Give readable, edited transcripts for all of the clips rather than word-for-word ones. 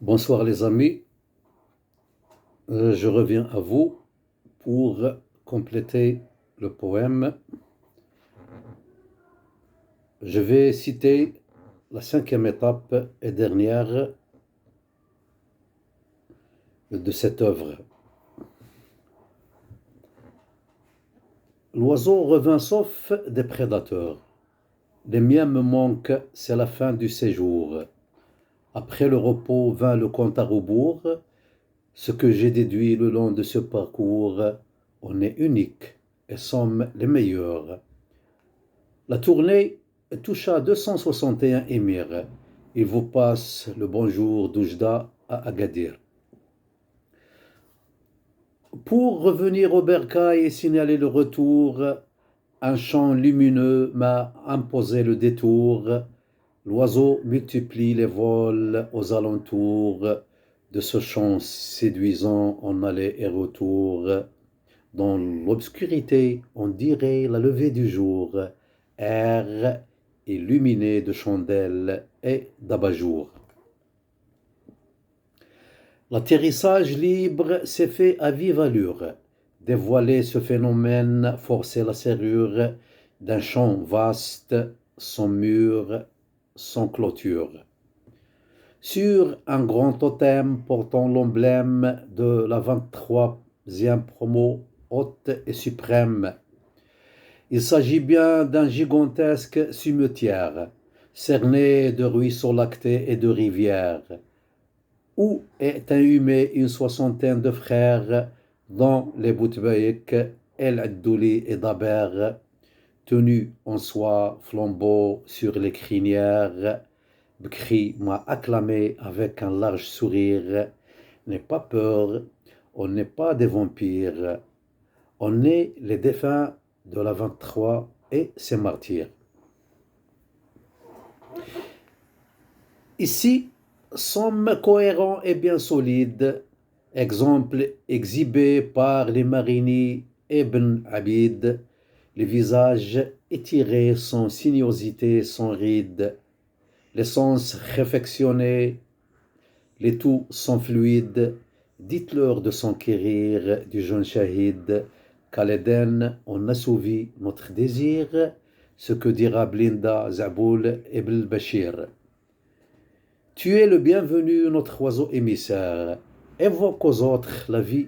Bonsoir les amis, je reviens à vous pour compléter le poème. Je vais citer la cinquième étape et dernière de cette œuvre. L'oiseau revint sauf des prédateurs. Les miens me manquent, c'est la fin du séjour. Après le repos vint le compte à rebours. Ce que j'ai déduit le long de ce parcours, on est unique et sommes les meilleurs. La tournée toucha 261 émirs. Il vous passe le bonjour d'Oujda à Agadir. Pour revenir au bercail et signaler le retour, un champ lumineux m'a imposé le détour. L'oiseau multiplie les vols aux alentours de ce champ séduisant en aller et retour. Dans l'obscurité, on dirait la levée du jour, air illuminé de chandelles et d'abat-jour. L'atterrissage libre s'est fait à vive allure. Dévoiler ce phénomène, forcer la serrure d'un champ vaste, sans mur, sans clôture. Sur un grand totem portant l'emblème de la 23e promo haute et suprême, il s'agit bien d'un gigantesque cimetière, cerné de ruisseaux lactés et de rivières, où est inhumé une soixantaine de frères, dont les Boutbeik, El Addouli et Daber, tenus en soie flambeau sur les crinières. Bkri m'a acclamé avec un large sourire. N'aie pas peur, on n'est pas des vampires, on est les défunts de la 23 et ses martyrs. Ici, sommes cohérents et bien solides, exemple exhibé par les Marini Ibn Abid, les visages étirés sans sinuosité, sans rides, les sens réfectionnés, les tout sont fluides. Dites-leur de s'enquérir du jeune shahid, qu'à l'Éden on assouvit notre désir, ce que dira Blinda Zaboul Ibn Bashir. Tu es le bienvenu, notre oiseau émissaire. Évoque aux autres la vie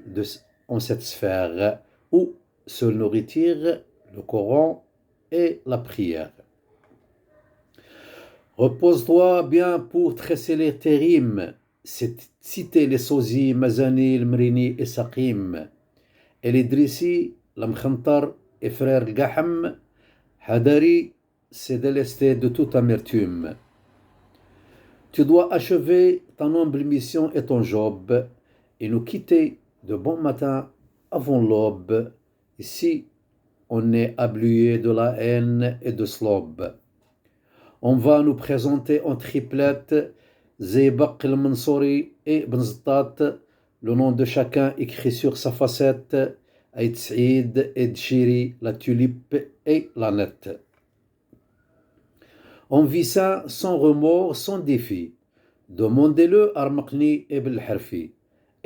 en cette sphère où se nourritir le Coran et la prière. Repose-toi bien pour tresser tes rimes, citer les Sosi, Mazani, le Mrini et Saqim, et l'Idrissi, l'Amkhantar et frère Gaham, Hadari s'est délesté de toute amertume. Tu dois achever ta noble mission et ton job, et nous quitter de bon matin avant l'aube. Ici, on est ablué de la haine et de slob. On va nous présenter en triplette Zeybaq el-Mansouri et Benztat, le nom de chacun écrit sur sa facette, Aït Saïd et Dchiri, la tulipe et la nette. On vit ça sans remords, sans défi. Demandez-le à Armaqni et Belharfi.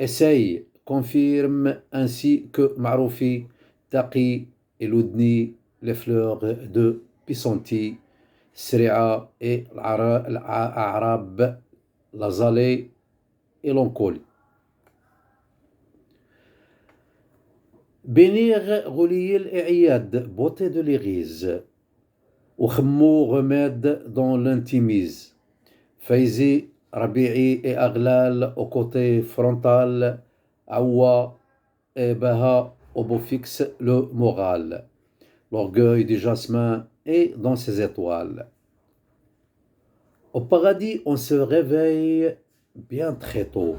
Essaye, confirme, ainsi que Maroufi, Taqi et Loudni, les fleurs de Pisanti, Sri'a et l'Arab, la Zalée et l'Oncoli. Bénir Rouliel et Iyad, beauté de l'iris, Oukhmou remède dans l'intimise, Faizi, Rabi'i et Aglal au côté frontal, Awa et Baha au beau fixe le moral, l'orgueil du jasmin est dans ses étoiles. Au paradis, on se réveille bien très tôt.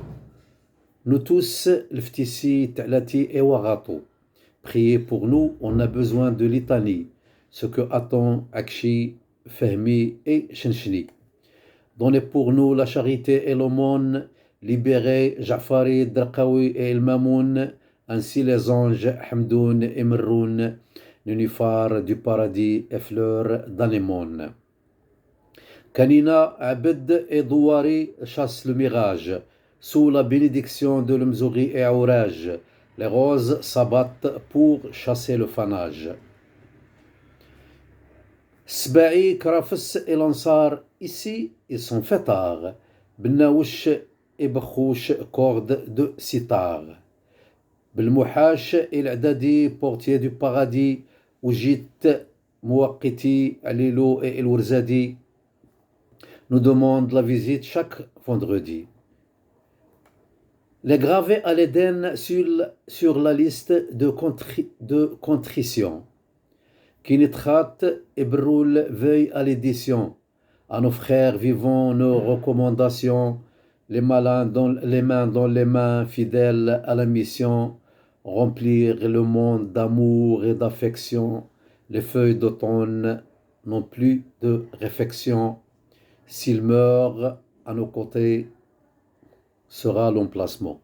Nous tous, l'Ftissi, Ta'lati et Warato. Priez pour nous, on a besoin de litanie, ce que attend Akshi, Fahmi et Shenshni. Donnez pour nous la charité et l'aumône, libérez Ja'fari, Draqawi et El Mamoun, ainsi les anges Hamdoun et Merroun, nénuphars du paradis et fleurs d'anémone. Kanina, Abed et Douari chassent le mirage. sous la bénédiction de l'Mzouri et Aouraj. Les roses s'abattent pour chasser le fanage. Sbaï, Krafs et Lansar, ici, ils sont fêtards. Bennaouch et Bakhouch, corde de sitar. Belmouhache et l'Adadi, portier du paradis. Oujit, Mouakiti, Alilo et El Ourzadi nous demandent la visite chaque vendredi. Les gravés à l'Éden sur la liste de contrition. Kinitrat et Broul veuille à l'édition. À nos frères vivons nos recommandations, les mains dans les mains, fidèles à la mission, remplir le monde d'amour et d'affection. Les feuilles d'automne n'ont plus de réfection. S'il meurt à nos côtés, sera l'emplacement.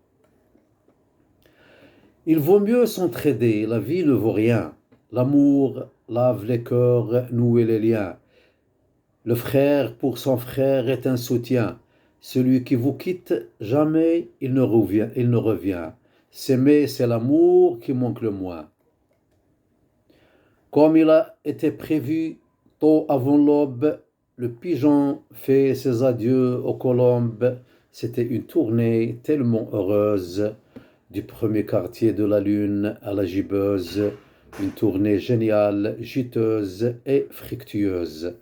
Il vaut mieux s'entraider, la vie ne vaut rien. L'amour lave les cœurs, noue les liens. Le frère pour son frère est un soutien. Celui qui vous quitte, jamais il ne revient. S'aimer, c'est l'amour qui manque le moins. Comme il a été prévu, tôt avant l'aube, le pigeon fait ses adieux aux colombes. C'était une tournée tellement heureuse, du premier quartier de la lune à la gibbeuse, une tournée géniale, juteuse et fructueuse.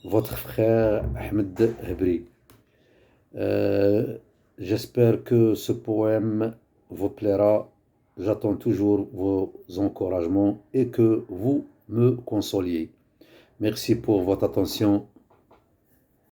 Votre frère Ahmed Hebri. J'espère que ce poème vous plaira. J'attends toujours vos encouragements et que vous me consoliez. Merci pour votre attention.